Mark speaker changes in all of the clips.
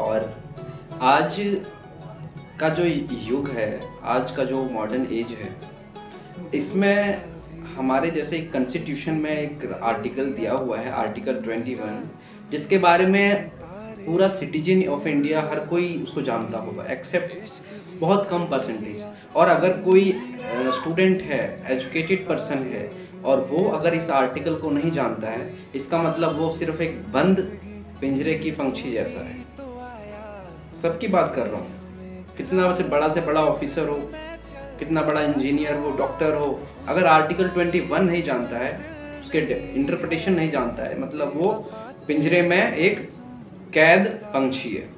Speaker 1: और आज का जो युग है, आज का जो मॉडर्न एज है, इसमें हमारे जैसे एक कॉन्स्टिट्यूशन में एक आर्टिकल दिया हुआ है, आर्टिकल 21, जिसके बारे में पूरा सिटीजन ऑफ इंडिया हर कोई उसको जानता होगा एक्सेप्ट बहुत कम परसेंटेज। और अगर कोई स्टूडेंट है, एजुकेटेड पर्सन है, और वो अगर इस आर्टिकल को नहीं जानता है, इसका मतलब वो सिर्फ एक बंद पिंजरे की पंछी जैसा है। सबकी बात कर रहा हूँ, कितना से बड़ा ऑफिसर हो, कितना बड़ा इंजीनियर हो, डॉक्टर हो, अगर आर्टिकल 21 नहीं जानता है, उसके इंटरप्रिटेशन नहीं जानता है, मतलब वो पिंजरे में एक कैद पंछी है,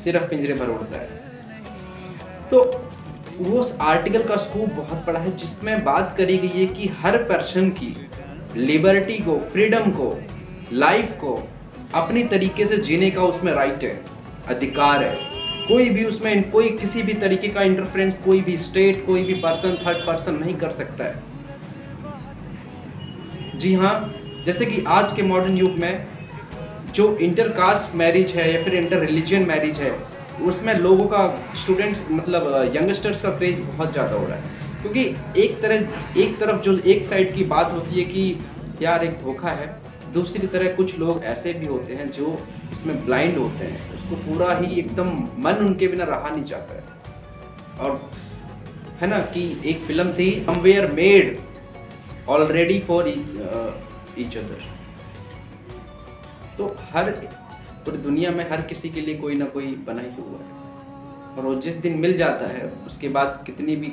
Speaker 1: सिर्फ पिंजरे भर उड़ता है। तो वो उस आर्टिकल का स्कोप बहुत बड़ा है, जिसमें बात करी गई है कि हर पर्सन की लिबर्टी को, फ्रीडम को, लाइफ को अपनी तरीके से जीने का उसमें राइट है, अधिकार है। कोई भी उसमें कोई किसी भी तरीके का इंटरफेरेंस, कोई भी स्टेट, कोई भी पर्सन, थर्ड पर्सन नहीं कर सकता है। जी हाँ, जैसे कि आज के मॉडर्न युग में जो इंटरकास्ट मैरिज है या फिर इंटर रिलीजियन मैरिज है, उसमें लोगों का, स्टूडेंट्स मतलब यंगस्टर्स का क्रेज बहुत ज़्यादा हो रहा है। क्योंकि एक तरफ जो एक साइड की बात होती है कि यार एक धोखा है, दूसरी तरह कुछ लोग ऐसे भी होते हैं जो इसमें ब्लाइंड होते हैं, उसको पूरा ही एकदम मन उनके बिना रहा नहीं चाहता है। और है ना कि एक फिल्म थी, somewhere made already for each other. तो पूरी दुनिया में हर किसी के लिए कोई ना कोई बना ही हुआ है, और वो जिस दिन मिल जाता है उसके बाद कितनी भी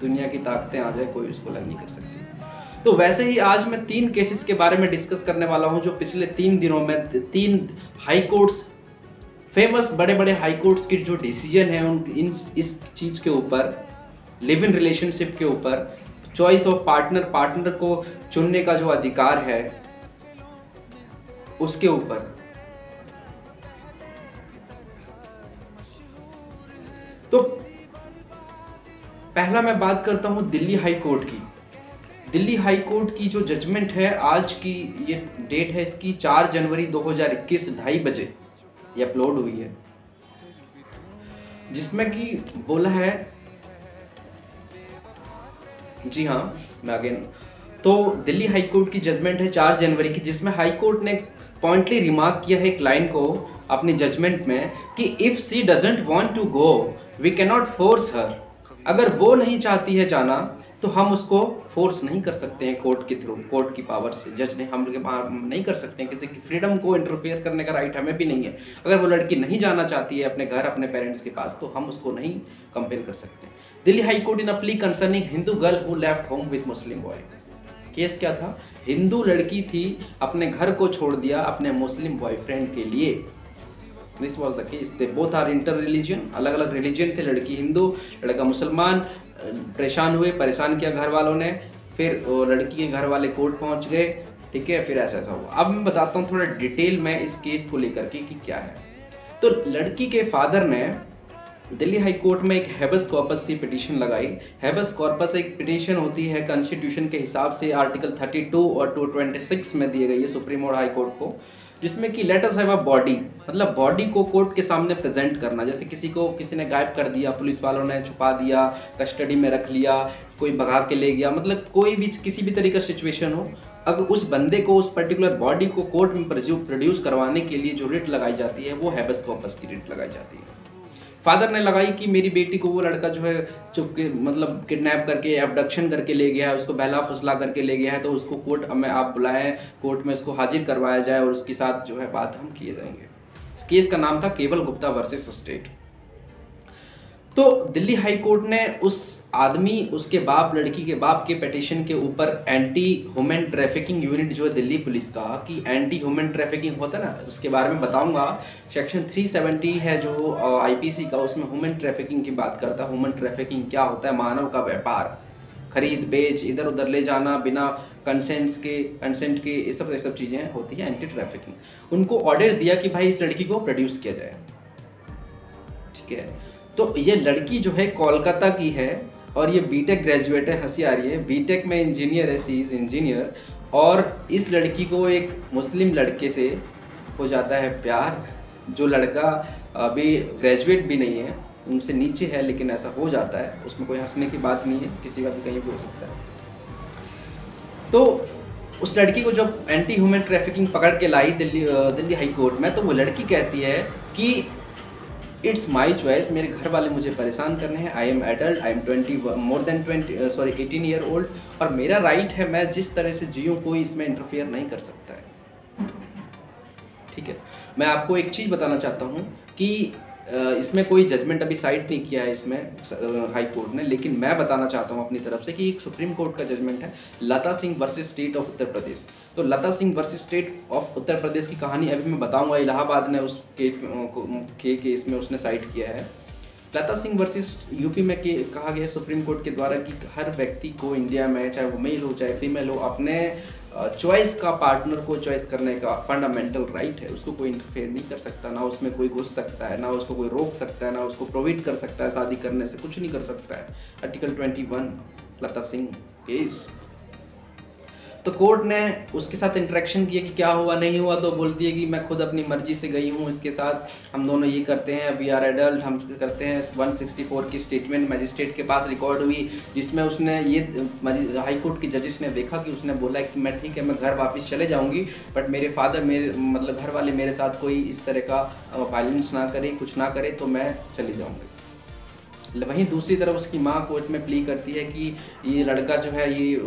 Speaker 1: दुनिया की ताकतें आ जाए, कोई उसको अलग नहीं कर सकती। तो वैसे ही आज मैं 3 केसेस के बारे में डिस्कस करने वाला हूं, जो पिछले 3 दिनों में 3 हाई कोर्ट्स, फेमस बड़े बड़े हाई कोर्ट्स की जो डिसीजन है इस चीज़ के ऊपर, लिव इन रिलेशनशिप के ऊपर, चॉइस ऑफ पार्टनर को चुनने का जो अधिकार है उसके ऊपर। तो पहला मैं बात करता हूं दिल्ली हाई कोर्ट की। दिल्ली हाई कोर्ट की जो जजमेंट है, आज की ये डेट है इसकी 4 जनवरी 2021 2:30 बजे ये अपलोड हुई है, जिसमें कि बोला है, जी हाँ मैं अगेन, तो दिल्ली हाई कोर्ट की जजमेंट है 4 जनवरी की, जिसमें हाई कोर्ट ने पॉइंटली रिमार्क किया है एक लाइन को अपनी जजमेंट में कि if she doesn't want to go we can not force her. अगर वो नहीं चाहती है जाना तो हम उसको फोर्स नहीं कर सकते हैं कोर्ट के थ्रू, कोर्ट की पावर से। जज ने हम नहीं कर सकते हैं, किसी की फ्रीडम को इंटरफेयर करने का राइट हमें भी नहीं है। अगर वो लड़की नहीं जाना चाहती है अपने घर, अपने पेरेंट्स के पास, तो हम उसको नहीं कंपेल कर सकते। Delhi high court in a plea concerning Hindu girl who left home with Muslim boy. Case क्या था? हिंदू लड़की थी, अपने घर को छोड़ दिया अपने मुस्लिम बॉयफ्रेंड के लिए। This was the case. They both are inter religion, अलग अलग रिलीजन थे, लड़की हिंदू, लड़का मुसलमान। परेशान किया घर वालों ने, फिर लड़की के घर वाले कोर्ट पहुंच गए, ठीक है, फिर ऐसा हुआ। अब मैं बताता हूँ थोड़ा डिटेल में इस केस को लेकर के कि क्या है। तो लड़की के फादर ने दिल्ली हाई कोर्ट में एक हैबस कॉर्पस की पिटीशन लगाई। हैबस कॉर्पस एक पिटीशन होती है कॉन्स्टिट्यूशन के हिसाब से, आर्टिकल 32 और 226 में दिए गई है सुप्रीम और हाई कोर्ट को, जिसमें कि let us have a body, मतलब बॉडी को कोर्ट के सामने प्रेजेंट करना। जैसे किसी ने गायब कर दिया, पुलिस वालों ने छुपा दिया, कस्टडी में रख लिया, कोई भगा के ले गया, मतलब कोई भी किसी भी तरीके का सिचुएशन हो, अगर उस बंदे को, उस पर्टिकुलर बॉडी को कोर्ट में प्रोड्यूस करवाने के लिए जो रिट लगाई जाती है वो हैबस कॉर्पस की रिट लगाई जाती है। फादर ने लगाई कि मेरी बेटी को वो लड़का जो है चुप के, मतलब किडनैप करके, एब्डक्शन करके ले गया है, उसको बहला फुसला करके ले गया है, तो उसको कोर्ट में आप बुलाएं, कोर्ट में उसको हाजिर करवाया जाए और उसके साथ जो है बात हम किए जाएंगे। इस केस का नाम था केवल गुप्ता वर्सेस स्टेट। तो दिल्ली हाई कोर्ट ने उस आदमी, उसके बाप, लड़की के बाप के पिटीशन के ऊपर एंटी ह्यूमन ट्रैफिकिंग यूनिट जो है दिल्ली पुलिस का, कि एंटी ह्यूमन ट्रैफिकिंग होता है ना, उसके बारे में बताऊंगा। सेक्शन 370 है जो आईपीसी का, उसमें ह्यूमन ट्रैफिकिंग की बात करता है। ह्यूमन ट्रैफिकिंग क्या होता है? मानव का व्यापार, खरीद बेच, इधर उधर ले जाना बिना कंसेंट के, ये सब चीज़ें होती है एंटी ट्रैफिकिंग। उनको ऑर्डर दिया कि भाई इस लड़की को प्रोड्यूस किया जाए, ठीक है। तो ये लड़की जो है कोलकाता की है और ये बीटेक ग्रेजुएट है, हंसी आ रही है, बीटेक में इंजीनियर है, सी इज इंजीनियर। और इस लड़की को एक मुस्लिम लड़के से हो जाता है प्यार, जो लड़का अभी ग्रेजुएट भी नहीं है, उनसे नीचे है, लेकिन ऐसा हो जाता है, उसमें कोई हंसने की बात नहीं है, किसी का भी कहीं भी हो सकता है। तो उस लड़की को जब एंटी ह्यूमन ट्रैफिकिंग पकड़ के लाई दिल्ली हाई कोर्ट में, तो वो लड़की कहती है कि इट्स माई चॉइस, मेरे घर वाले मुझे परेशान करने हैं, I am adult, I am 18 year old, और मेरा राइट है, मैं जिस तरह से जीऊँ कोई इसमें इंटरफेयर नहीं कर सकता है। ठीक है, मैं आपको एक चीज़ बताना चाहता हूँ कि इसमें कोई जजमेंट अभी साइड नहीं किया है इसमें हाई कोर्ट ने, लेकिन मैं बताना चाहता हूँ अपनी तरफ से कि एक सुप्रीम कोर्ट का जजमेंट है लता Singh versus state of Uttar प्रदेश। तो लता Singh versus state of Uttar प्रदेश की कहानी अभी मैं बताऊंगा। इलाहाबाद ने उस केस में उसने साइड किया है। लता सिंह वर्सेस यूपी में कहा गया सुप्रीम कोर्ट के द्वारा कि हर व्यक्ति को इंडिया में, चाहे वो मेल हो चाहे फीमेल हो, अपने चॉइस का पार्टनर को चॉइस करने का फंडामेंटल राइट है। उसको कोई इंटरफेयर नहीं कर सकता, ना उसमें कोई घुस सकता है, ना उसको कोई रोक सकता है, ना उसको प्रोहिबिट कर सकता है शादी करने से, कुछ नहीं कर सकता है। आर्टिकल 21 लता सिंह केस। तो कोर्ट ने उसके साथ इंटरेक्शन किया कि क्या हुआ नहीं हुआ, तो बोलती है कि मैं खुद अपनी मर्जी से गई हूँ इसके साथ, हम दोनों ये करते हैं, वी आर एडल्ट, हम करते हैं। 164 की स्टेटमेंट मजिस्ट्रेट के पास रिकॉर्ड हुई, जिसमें उसने ये हाई कोर्ट के जजेस ने देखा कि उसने बोला कि मैं ठीक है, मैं घर वापस चले जाऊँगी, बट मेरे फादर, मेरे मतलब घर वाले मेरे साथ कोई इस तरह का वायलेंस ना करे, कुछ ना करे, तो मैं चली जाऊँगी। वहीं दूसरी तरफ उसकी माँ कोर्ट में प्ली करती है कि ये लड़का जो है ये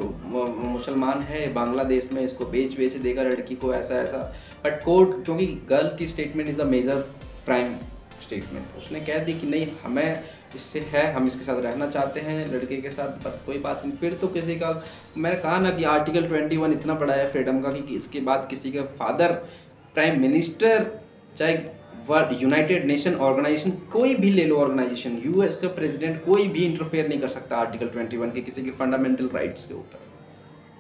Speaker 1: मुसलमान है, बांग्लादेश में इसको बेच देगा लड़की को, ऐसा ऐसा। बट कोर्ट, क्योंकि गर्ल की statement is a major prime statement, उसने कह दी कि नहीं, हमें इससे है, हम इसके साथ रहना चाहते हैं लड़के के साथ, बस कोई बात नहीं। फिर तो किसी का, मैंने कहा ना कि आर्टिकल 21 इतना बड़ा है फ्रीडम का कि इसके बाद किसी का फादर, प्राइम मिनिस्टर, चाहे वर्ल्ड यूनाइटेड नेशन ऑर्गेनाइजेशन, कोई भी ले लो ऑर्गेनाइजेशन, यूएस का प्रेसिडेंट, कोई भी इंटरफेयर नहीं कर सकता आर्टिकल 21 के किसी के फंडामेंटल राइट्स के ऊपर।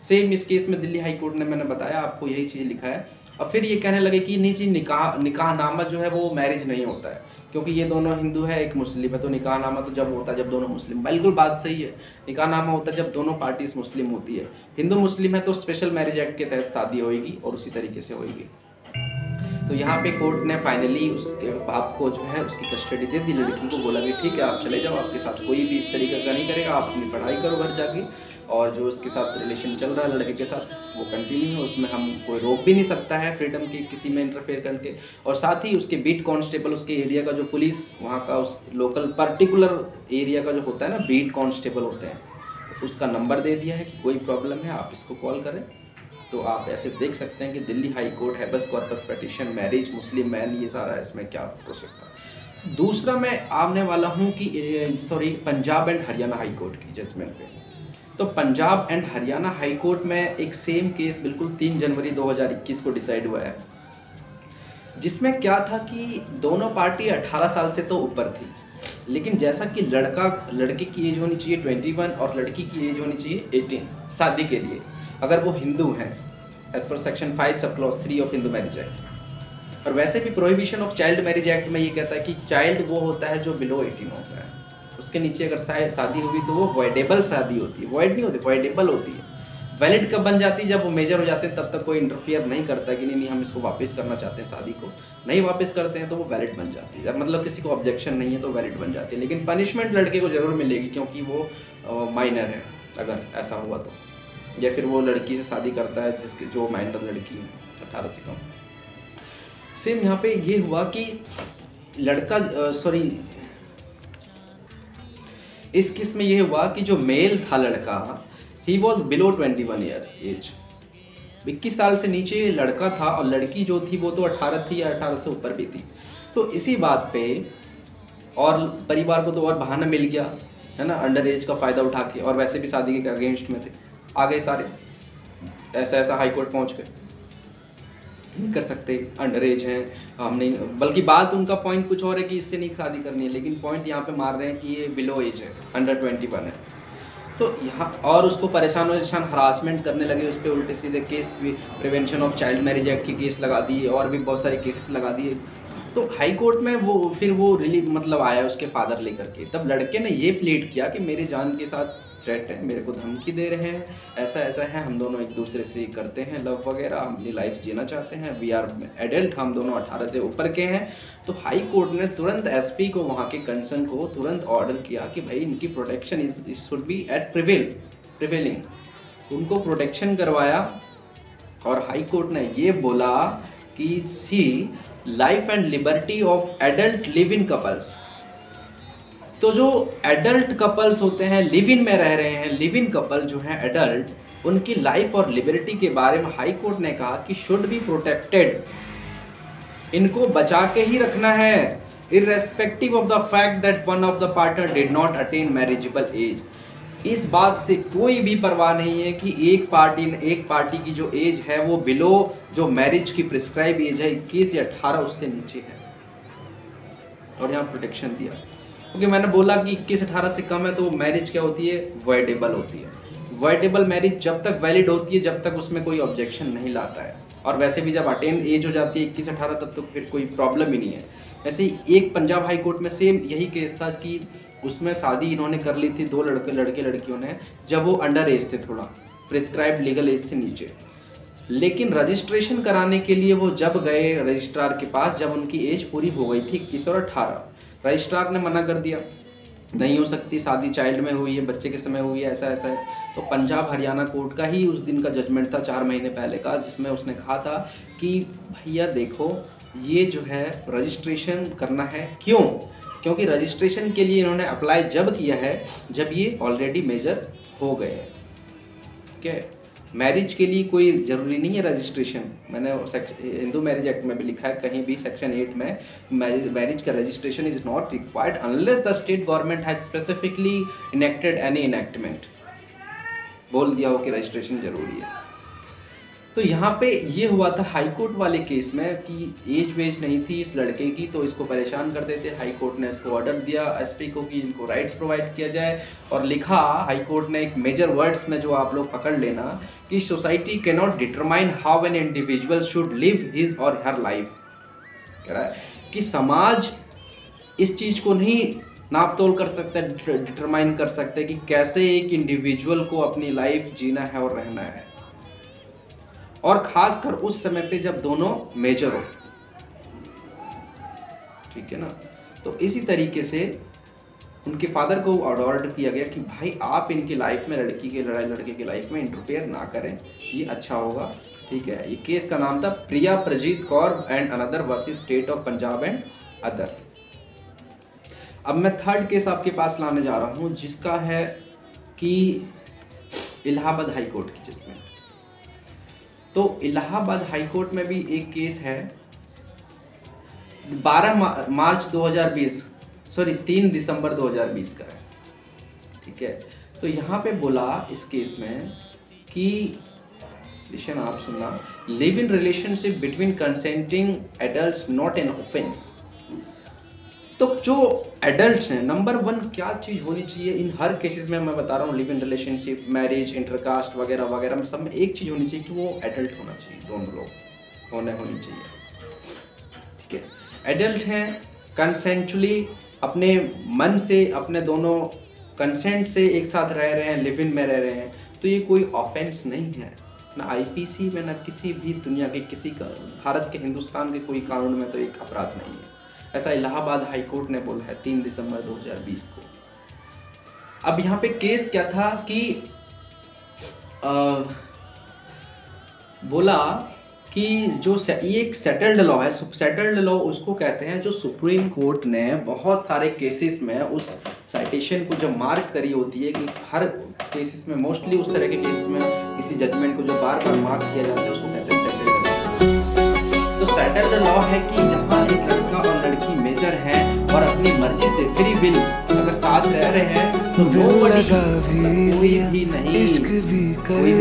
Speaker 1: सेम इस केस में दिल्ली हाई कोर्ट ने, मैंने बताया आपको, यही चीज़ लिखा है। और फिर ये कहने लगे कि नहीं जी, निकाहनामा जो है वो मैरिज नहीं होता है, क्योंकि ये दोनों हिंदू है, एक मुस्लिम है, तो निकाहनामा तो जब होता है जब दोनों मुस्लिम। बिल्कुल बात सही है, निकाहनामा होता है जब दोनों पार्टीज मुस्लिम होती है। हिंदू मुस्लिम है तो स्पेशल मैरिज एक्ट के तहत शादी होगी और उसी तरीके से होगी। तो यहाँ पे कोर्ट ने फाइनली उसके बाप को जो है उसकी कस्टडी दे दी, लड़की को बोला कि ठीक है, आप चले जाओ, आपके साथ कोई भी इस तरीके का नहीं करेगा, आप अपनी पढ़ाई करो घर जाके, और जो उसके साथ रिलेशन चल रहा है लड़के के साथ वो कंटिन्यू है, उसमें हम कोई रोक भी नहीं सकता है फ्रीडम की किसी में इंटरफेयर करके। और साथ ही उसके बीट कांस्टेबल, उसके एरिया का जो पुलिस वहाँ का उस लोकल पर्टिकुलर एरिया का जो होता है ना, बीट कांस्टेबल होते हैं, तो उसका नंबर दे दिया है कि कोई प्रॉब्लम है आप इसको कॉल करें। तो आप ऐसे देख सकते हैं कि Delhi high court, habeas corpus petition, marriage, Muslim man, ये सारा इसमें क्या प्रोसेस था। दूसरा मैं आने वाला हूँ कि Punjab and Haryana high court की जजमेंट पे। तो Punjab and Haryana high court में एक सेम केस बिल्कुल 3 जनवरी 2021 को डिसाइड हुआ है, जिसमें क्या था कि दोनों पार्टी 18 साल से तो ऊपर थी, लेकिन जैसा कि लड़के की एज होनी चाहिए 21 और लड़की की एज होनी चाहिए 18 शादी के लिए, अगर वो हिंदू हैं, as per section 5 sub clause 3 of Hindu marriage act. और वैसे भी prohibition of child marriage act में ये कहता है कि चाइल्ड वो होता है जो बिलो 18 होता है, उसके नीचे अगर शादी हुई तो वो वॉइडेबल शादी होती है, वॉइड नहीं होती, वॉइडेबल होती है। वैलिड कब बन जाती है, जब वो मेजर हो जाते हैं, तब तक कोई इंटरफियर नहीं करता कि नहीं हम इसको वापस करना चाहते हैं, शादी को नहीं वापस करते हैं तो वो वैलिड बन जाती है, मतलब किसी को ऑब्जेक्शन नहीं है तो वैलिड बन जाती है। लेकिन पनिशमेंट लड़के को जरूर मिलेगी, क्योंकि वो माइनर है अगर ऐसा हुआ तो, या फिर वो लड़की से शादी करता है जिसके जो माइनर लड़की है 18 से कम। सेम यहाँ पे ये हुआ कि लड़का इस केस में ये हुआ कि जो मेल था लड़का, he was below 21 year age, 21 साल से नीचे लड़का था, और लड़की जो थी वो तो 18 थी या 18 से ऊपर भी थी। तो इसी बात पे और परिवार को तो और बहाना मिल गया है ना, अंडर एज का फ़ायदा उठा के, और वैसे भी शादी के अगेंस्ट में थे, आ गए सारे, ऐसा हाई कोर्ट पहुँच गए, नहीं कर सकते, अंडर एज हैं हम नहीं, बल्कि बात उनका पॉइंट कुछ और है कि इससे नहीं शादी करनी है, लेकिन पॉइंट यहाँ पे मार रहे हैं कि ये बिलो एज है, अंडर 21 है। तो यहाँ और उसको परेशान हरासमेंट करने लगे, उस पर उल्टे सीधे case, prevention of child marriage act के केस लगा दिए, और भी बहुत सारे केसेस लगा दिए। तो हाई कोर्ट में फिर वो रिलीफ मतलब आया उसके फादर लेकर के, तब लड़के ने ये प्लीड किया कि मेरे जान के साथ थ्रेट है, मेरे को धमकी दे रहे हैं, ऐसा ऐसा है, हम दोनों एक दूसरे से करते हैं लव वगैरह, अपनी लाइफ जीना चाहते हैं, वी आर एडल्ट, हम दोनों 18 से ऊपर के हैं। तो हाई कोर्ट ने तुरंत एसपी को, वहाँ के कंसर्न को तुरंत ऑर्डर किया कि भाई इनकी protection is should be at prevailing, उनको प्रोटेक्शन करवाया। और हाई कोर्ट ने ये बोला कि see life and liberty of adult live in couples. तो जो एडल्ट कपल्स होते हैं, लिव इन में रह रहे हैं, लिव इन कपल जो हैं एडल्ट, उनकी लाइफ और लिबर्टी के बारे में हाई कोर्ट ने कहा कि शुड बी प्रोटेक्टेड, इनको बचा के ही रखना है, irrespective of the fact that one of the partner did not attain marriageable age. इस बात से कोई भी परवाह नहीं है कि एक पार्टी की जो एज है वो बिलो जो मैरिज की प्रिस्क्राइब एज है 21 या 18 उससे नीचे है, और यहाँ प्रोटेक्शन दिया। क्योंकि मैंने बोला कि 21-18 से कम है तो मैरिज क्या होती है, वॉइडेबल होती है। वॉइडेबल मैरिज जब तक वैलिड होती है, जब तक उसमें कोई ऑब्जेक्शन नहीं लाता है, और वैसे भी जब अटेन एज हो जाती है 21-18 तब तो फिर कोई प्रॉब्लम ही नहीं है। ऐसे ही एक पंजाब हाई कोर्ट में सेम यही केस था कि उसमें शादी इन्होंने कर ली थी, 2 लड़के लड़कियों ने, जब वो अंडर एज थे, थोड़ा प्रिस्क्राइब लीगल एज से नीचे। लेकिन रजिस्ट्रेशन कराने के लिए वो जब गए रजिस्ट्रार के पास, जब उनकी एज पूरी हो गई थी 21 और 18, रजिस्ट्रार ने मना कर दिया, नहीं हो सकती शादी, चाइल्ड में हुई है, बच्चे के समय हुई है, ऐसा ऐसा है। तो पंजाब हरियाणा कोर्ट का ही उस दिन का जजमेंट था 4 महीने पहले का, जिसमें उसने कहा था कि भैया देखो ये जो है रजिस्ट्रेशन करना है, क्यों? क्योंकि रजिस्ट्रेशन के लिए इन्होंने अप्लाई जब किया है जब ये ऑलरेडी मेजर हो गए हैं। ठीक है, मैरिज के लिए कोई ज़रूरी नहीं है रजिस्ट्रेशन। मैंने हिंदू मैरिज एक्ट में भी लिखा है कहीं भी सेक्शन 8 में, मैरिज का registration is not required unless the state government has specifically enacted any enactment, बोल दिया हो कि रजिस्ट्रेशन जरूरी है। तो यहाँ पे ये हुआ था हाई कोर्ट वाले केस में कि एज वेज नहीं थी इस लड़के की, तो इसको परेशान करते थे। हाई कोर्ट ने इसको ऑर्डर दिया एसपी को कि इनको राइट्स प्रोवाइड किया जाए, और लिखा हाई कोर्ट ने एक मेजर वर्ड्स में जो आप लोग पकड़ लेना कि society can not determine how an individual should live his or her life. कह रहा है कि समाज इस चीज़ को नहीं नाप तोल कर सकता, डिटरमाइन कर सकते कि कैसे एक इंडिविजुअल को अपनी लाइफ जीना है और रहना है, और खासकर उस समय पे जब दोनों मेजर हो। ठीक है ना। तो इसी तरीके से उनके फादर को ऑर्डर किया गया कि भाई आप इनकी लाइफ में, लड़के की लाइफ में इंटरफेयर ना करें, ये अच्छा होगा। ठीक है, ये केस का नाम था Priya Prajeet Kaur and another versus state of Punjab and other. अब मैं थर्ड केस आपके पास लाने जा रहा हूँ, जिसका है कि इलाहाबाद हाई कोर्ट की जजमेंट। तो इलाहाबाद हाई कोर्ट में भी एक केस है 3 दिसंबर 2020 का है। ठीक है, तो यहाँ पे बोला इस केस में कि लिशन आप सुनना, live in relationship between consenting adults not an offence. तो जो एडल्ट्स हैं, नंबर 1 क्या चीज़ होनी चाहिए इन हर केसेस में, मैं बता रहा हूँ, live in relationship, marriage, intercaste वगैरह वगैरह में सब में एक चीज़ होनी चाहिए कि वो एडल्ट होना चाहिए, दोनों लोग होनी चाहिए। ठीक है, एडल्ट हैं, कंसेंचुअली अपने मन से, अपने दोनों कंसेंट से एक साथ रह रहे हैं, लिव इन में रह रहे हैं, तो ये कोई ऑफेंस नहीं है, ना आईपीसी में, ना किसी भी दुनिया के किसी का, भारत के, हिंदुस्तान के कोई कानून में तो एक अपराध नहीं है। ऐसा इलाहाबाद हाई कोर्ट ने बोला है 3 दिसंबर 2020 को। अब यहाँ पे केस क्या था कि बोला कि जो ये एक सेटल्ड लॉ है, सेटल्ड लॉ उसको कहते हैं जो सुप्रीम कोर्ट ने बहुत सारे केसेस में उस साइटेशन को जो मार्क करी होती है कि हर केसेस में, मोस्टली उस तरह के केसेस में किसी जजमेंट को जो बार बार मार्क किया जाता है उसको कहते हैं सेटल्ड लॉ। तो सेटल्ड लॉ है कि जहाँ एक लड़का और लड़की मेजर हैं और अपनी मर्जी से फ्री विल अगर साथ रह रहे हैं तो कोई भी नहीं, कोई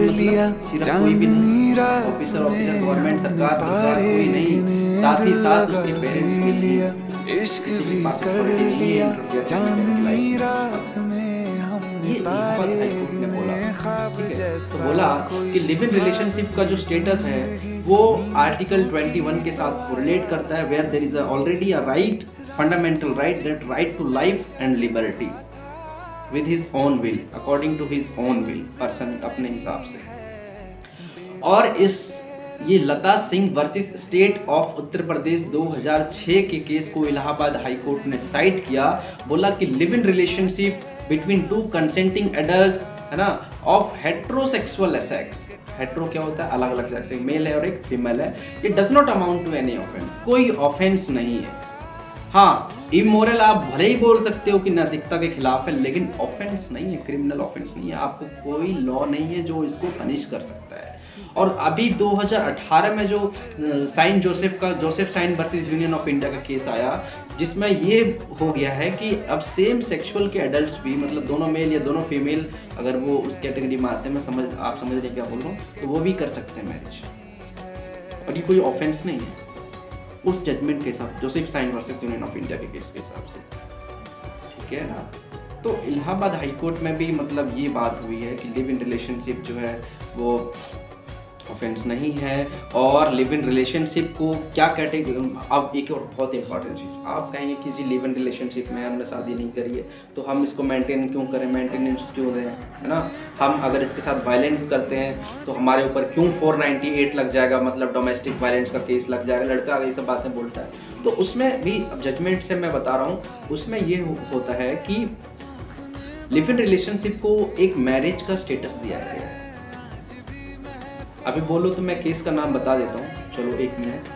Speaker 1: ऑफिसर गवर्नमेंट सरकार कोई नहीं, साथ ही साथ उसके पेरेंट्स भी इश्क भी कर लिया, चांदनी रात में हमने तारे तो बोला कि लिव इन रिलेशनशिप का जो स्टेटस है वो आर्टिकल 21 के साथ कोरिलेट करता है, where there is already a right, fundamental right, that right to life and liberty. With his own will, according to his own will, person अपने हिसाब से। और ये Lata Singh versus state of Uttar Pradesh 2006 के केस को इलाहाबाद हाई कोर्ट ने साइट किया। बोला कि live in relationship between two consenting adults, है ना, ऑफ हेट्रोसेक्सुअल सेक्स। हेट्रो क्या होता है? अलग अलग सेक्स, एक मेल है और एक फीमेल है। ये does not amount to any offence, कोई ऑफेंस नहीं है। हाँ, इमोरल आप भले ही बोल सकते हो कि नैतिकता के खिलाफ है, लेकिन ऑफेंस नहीं है, क्रिमिनल ऑफेंस नहीं है। आपको कोई लॉ नहीं है जो इसको पनिश कर सकता है। और अभी 2018 में जो Joseph Shine versus Union of India का केस आया, जिसमें ये हो गया है कि अब सेम सेक्सुअल के एडल्ट्स भी, मतलब दोनों मेल या दोनों फीमेल, अगर वो उस कैटेगरी में आते हैं, आप समझ रहे क्या बोल रहा हूँ, तो वो भी कर सकते हैं मैरिज। और ये कोई ऑफेंस नहीं है उस जजमेंट के हिसाब, Joseph Shine versus Union of India के केस के हिसाब से, ठीक है ना। तो इलाहाबाद हाई कोर्ट में भी मतलब ये बात हुई है कि लिव इन रिलेशनशिप जो है वो ऑफेंस नहीं है। और लिव इन रिलेशनशिप को क्या कैटेगरी, अब एक और बहुत इंपॉर्टेंट चीज़, आप कहेंगे कि जी लिव इन रिलेशनशिप में हमने शादी नहीं करी है तो हम इसको मेंटेन क्यों करें, मेंटेनेंस क्यों दें, है ना। हम अगर इसके साथ वायलेंस करते हैं तो हमारे ऊपर क्यों 498 लग जाएगा, मतलब डोमेस्टिक वायलेंस का केस लग जाएगा। लड़का ये सब बातें बोलता है, तो उसमें भी अब जजमेंट से मैं बता रहा हूँ, उसमें ये होता है कि लिव इन रिलेशनशिप को एक मैरिज का स्टेटस दिया गया है। अभी बोलो तो मैं केस का नाम बता देता हूँ, चलो 1 मिनट।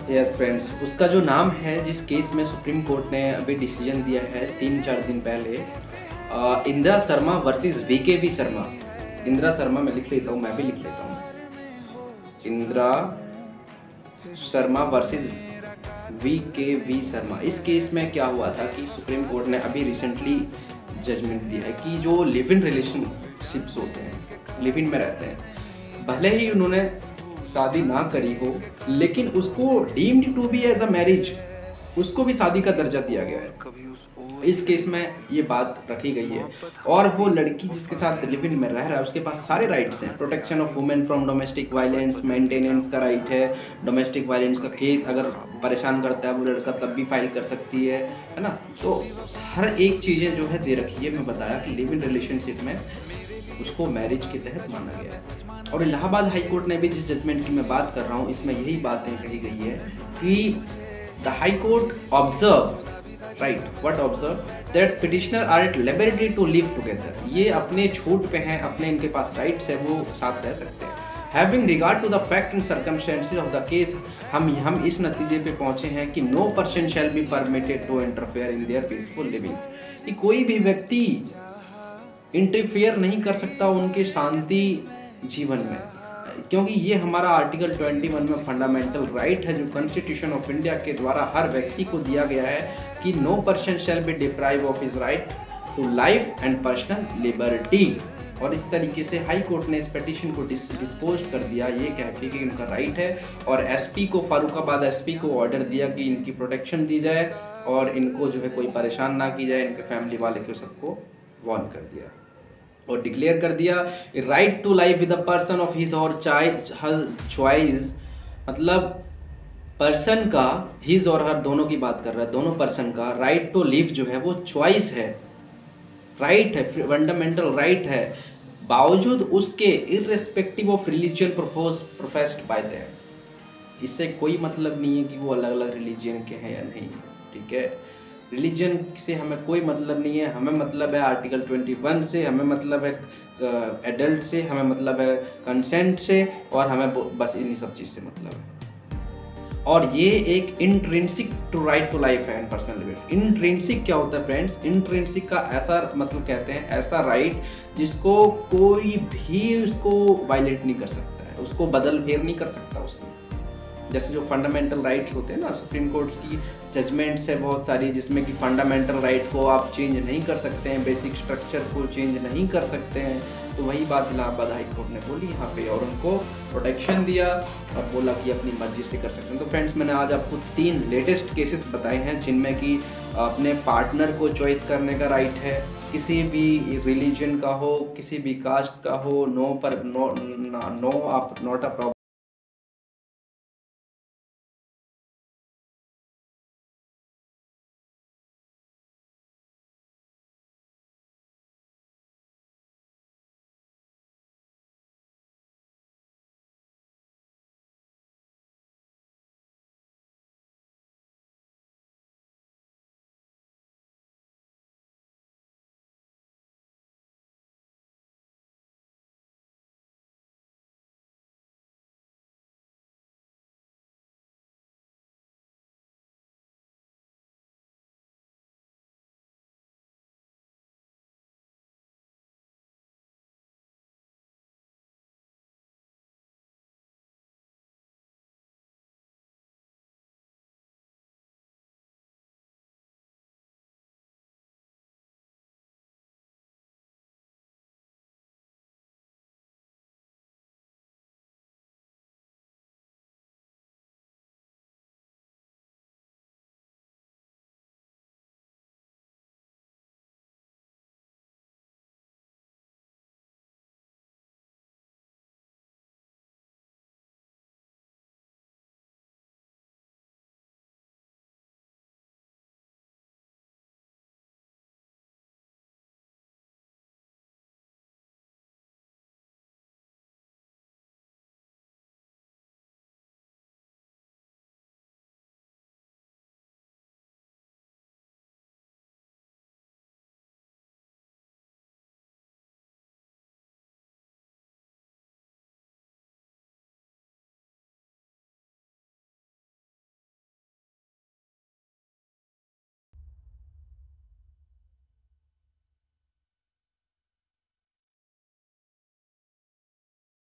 Speaker 1: यस फ्रेंड्स, उसका जो नाम है, जिस केस में सुप्रीम कोर्ट ने अभी डिसीजन दिया है 3-4 दिन पहले, इंदिरा शर्मा वर्सेस वीकेवी शर्मा। इंदिरा शर्मा मैं लिख लेता हूँ, मैं भी लिख लेता हूँ, इंदिरा शर्मा वर्सेस वीकेवी शर्मा। इस केस में क्या हुआ था कि सुप्रीम कोर्ट ने अभी रिसेंटली जजमेंट दिया है कि जो लिव इन रिलेशनशिप्स होते हैं, लिव इन में रहते हैं, भले ही उन्होंने शादी ना करी हो, लेकिन उसको deemed to be as a marriage, उसको भी शादी का दर्जा दिया गया है। इस केस में ये बात रखी गई है। और वो लड़की जिसके साथ लिव इन में रह रहा है, उसके पास सारे राइट्स हैं। Protection of women from domestic violence, maintenance का राइट है, डोमेस्टिक वायलेंस का केस अगर परेशान करता है वो लड़का तब भी फाइल कर सकती है ना। तो हर एक चीज़ें जो है दे रखी है। मैं बताया कि लिव इन रिलेशनशिप में उसको मैरिज के तहत माना गया है। और इलाहाबाद हाई कोर्ट ने भी जिस जजमेंट की मैं बात कर रहा हूँ, इसमें यही बातें कही गई है कि the high court observe, right, what observe, that petitioner are at liberty to live together. ये अपने छूट पे हैं, अपने इनके पास राइट्स है, वो साथ रह सकते हैं। Having regard to the fact and circumstances of the case, हम इस नतीजे पे पहुंचे हैं कि no person shall be permitted to interfere in their peaceful living. कि कोई भी व्यक्ति इंटरफेयर नहीं कर सकता उनके शांति जीवन में, क्योंकि ये हमारा आर्टिकल 21 में फंडामेंटल राइट है, जो कॉन्स्टिट्यूशन ऑफ इंडिया के द्वारा हर व्यक्ति को दिया गया है कि no person shall be deprive of his right to life and personal liberty. और इस तरीके से हाई कोर्ट ने इस पिटीशन को डिस्पोज कर दिया, ये कह के कि इनका राइट है। और एसपी को, फारुखाबाद एसपी को ऑर्डर दिया कि इनकी प्रोटेक्शन दी जाए और इनको जो है कोई परेशान ना की जाए, इनके फैमिली वाले को सबको वार्न कर दिया और डिक्लेयर कर दिया right to life with a person of his or choice. मतलब पर्सन का, हिज और हर दोनों की बात कर रहा है, दोनों पर्सन का राइट टू लिव जो है वो चॉइस है, राइट है, फंडामेंटल राइट है, बावजूद उसके irrespective of religion professed bye them. इससे कोई मतलब नहीं है कि वो अलग अलग रिलीजियन के हैं या नहीं, ठीक है। रिलीजन से हमें कोई मतलब नहीं है, हमें मतलब है आर्टिकल 21 से, हमें मतलब है एडल्ट से, हमें मतलब है कंसेंट से, और हमें बस इन्हीं सब चीज़ से मतलब है। और ये एक intrinsic to right to life and personal liberty. Intrinsic क्या होता है फ्रेंड्स? इंट्रिंसिक का ऐसा मतलब कहते हैं ऐसा राइट जिसको कोई भी उसको वायलेट नहीं कर सकता है, उसको बदल फेर नहीं कर सकता उसमें। जैसे जो फंडामेंटल राइट्स होते हैं ना, सुप्रीम कोर्ट की जजमेंट्स है बहुत सारी जिसमें कि फंडामेंटल राइट को आप चेंज नहीं कर सकते हैं, बेसिक स्ट्रक्चर को चेंज नहीं कर सकते हैं। तो वही बात इलाहाबाद हाई कोर्ट ने बोली यहाँ पे और उनको प्रोटेक्शन दिया और बोला कि अपनी मर्जी से कर सकते हैं। तो फ्रेंड्स, मैंने आज आपको 3 लेटेस्ट केसेस बताए हैं जिनमें कि अपने पार्टनर को चॉइस करने का राइट है, किसी भी रिलीजन का हो, किसी भी कास्ट का हो, नो आप नॉट अ प्रॉब्लम।